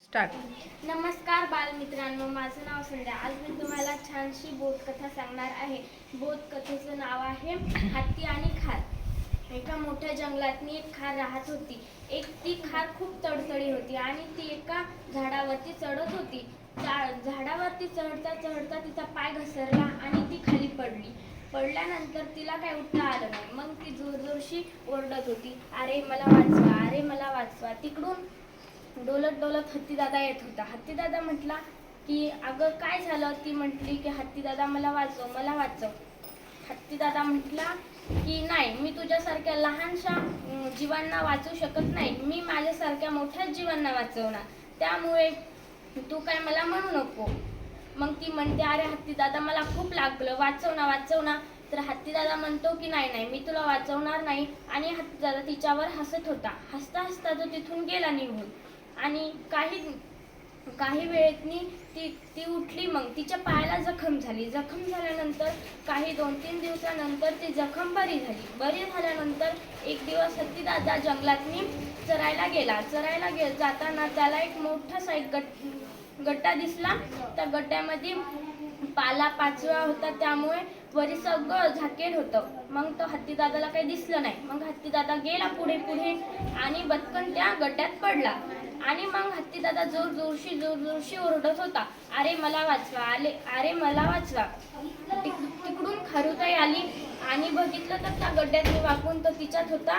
Start. नमस्कार बालमित्रांनो, माझं नाव संध्या. आज मी तुम्हाला छानशी बोधकथा सांगणार आहे. बोधकथेचं नाव आहे हत्ती आणि खार. एका मोठ्या जंगलात एक खार राहत होती. ती खार खूप तडतडी होती आणि ती एका झाडावरती चढत होती. झाडावरती चढता चढता तिचा पाय घसरला आणि ती खाली पडली. पडल्यानंतर तिला काही उठता आलं नाही. मग ती जोरजोरशी ओरडत होती, अरे मला वाचवा, अरे मला वाचवा. तिकडून डोलत डोलत हत्तीदादा येत होता. हत्तीदादा म्हटला की अगं काय झालं? ती म्हटली की हत्तीदादा मला वाचव, मला वाचव. हत्तीदादा म्हटला की नाही, मी तुझ्यासारख्या लहानशा जीवांना वाचवू शकत नाही. मी माझ्यासारख्या मोठ्याच जीवांना वाचवणार, त्यामुळे तू काय मला म्हणू नको. मग ती म्हणते, अरे हत्तीदादा मला खूप लागलं, वाचव ना वाचव ना. तर हत्तीदादा म्हणतो की नाही नाही, मी तुला वाचवणार नाही. आणि हत्तीदादा तिच्यावर हसत होता. हसता हसता तो तिथून गेला निघून. आणि काही वेळेतनी ती उठली. मग तिच्या पायाला जखम झाली. जखम झाल्यानंतर काही 2-3 दिवसानंतर ती जखम बरी झाली. बरी झाल्यानंतर एक दिवस हत्तीदादा जंगलातनी चरायला गेला. जाताना त्याला एक मोठा साईड गड्डा दिसला. त्या गड्ड्यामध्ये पाला पाचवा होता, त्यामुळे वरी सगळं झाकेल होतं. मग तो हत्तीदादाला काही दिसलं नाही. मग हत्तीदादा गेला पुढे पुढे आणि बदकन त्या गड्ड्यात पडला. आणि मग हत्तीदादा जोरजोरशी ओरडत होता, अरे मला वाचवा, अरे मला वाचवा. तिकडून खारुताई आली आणि बघितलं तर त्या गड्ड्यात वाकून तो तिच्यात होता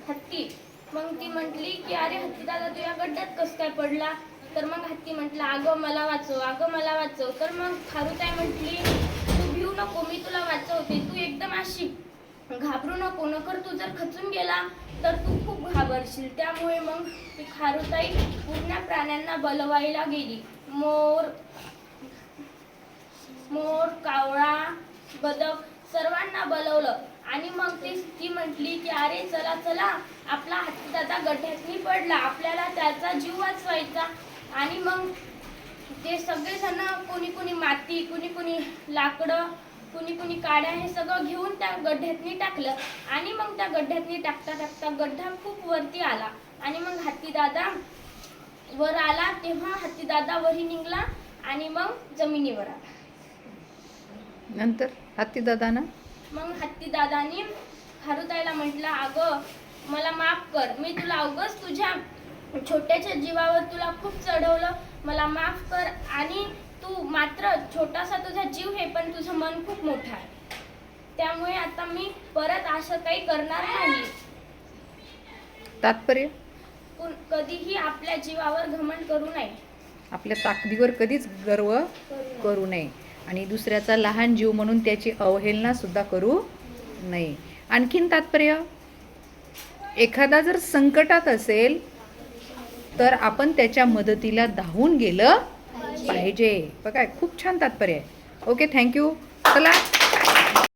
हत्ती. मग ती म्हटली की अरे हत्तीदादा, तू या गड्ड्यात कसं काय पडला? तर मग हत्ती म्हटला, अगं मला वाचव, अगं मला वाचव. तर मग खारुताई म्हटली, तू भिऊ नको, मी तुला वाचवते. तू एकदम अशी घाबरू नको, नकर तू जर खचून गेला तर तू खूप घाबरशील. त्यामुळे मग ती खारुताई पूर्ण प्राण्यांना बोलवायला गेली. मोर, कावळा, बदक सर्वांना बोलवलं. आणि मग ती म्हटली की अरे चला चला, आपला हत्तीदादा गड्ड्यातनी पडला, आपल्याला त्याचा जीव वाचवायचा. आणि मग ते सगळेजण कोणी माती, कोणी लाकडं, कोणी काड्या हे सगळं घेऊन त्या गड्ड्यातनी टाकलं. आणि मग त्या गड्ड्यातनी टाकता गड्डा खूप वरती आला. आणि मग हत्तीदादा वर आला. तेव्हा हत्तीदादा वरी निघला आणि मग जमिनीवर आला. नंतर हत्तीदादानं मग हत्तीदादानी खारुताईला म्हटलं, अगं मला माफ कर, मी तुला अवघच तुझ्या छोट्याच्या जीवावर तुला खूप चढवलं, मला माफ कर. आणि तू मात्र छोटासा तुझा जीव आहे, पण तुझं मन खूप मोठं आहे. त्यामुळे आता मी परत असं काही करणार नाही. तात्पर्य, कधीही आपल्या जीवावर घमंड करू नये, आपल्या ताकदीवर कधीच गर्व करू नये आणि दुसऱ्याचा लहान जीव म्हणून त्याची अवहेलना सुद्धा करू नये. आणखीन तात्पर्य, एखादा जर संकटात असेल तर आपण त्याच्या मदतीला धावून गेलं पाहिजे. बघा, खूप छान तात्पर्य आहे. Okay, thank you. चला.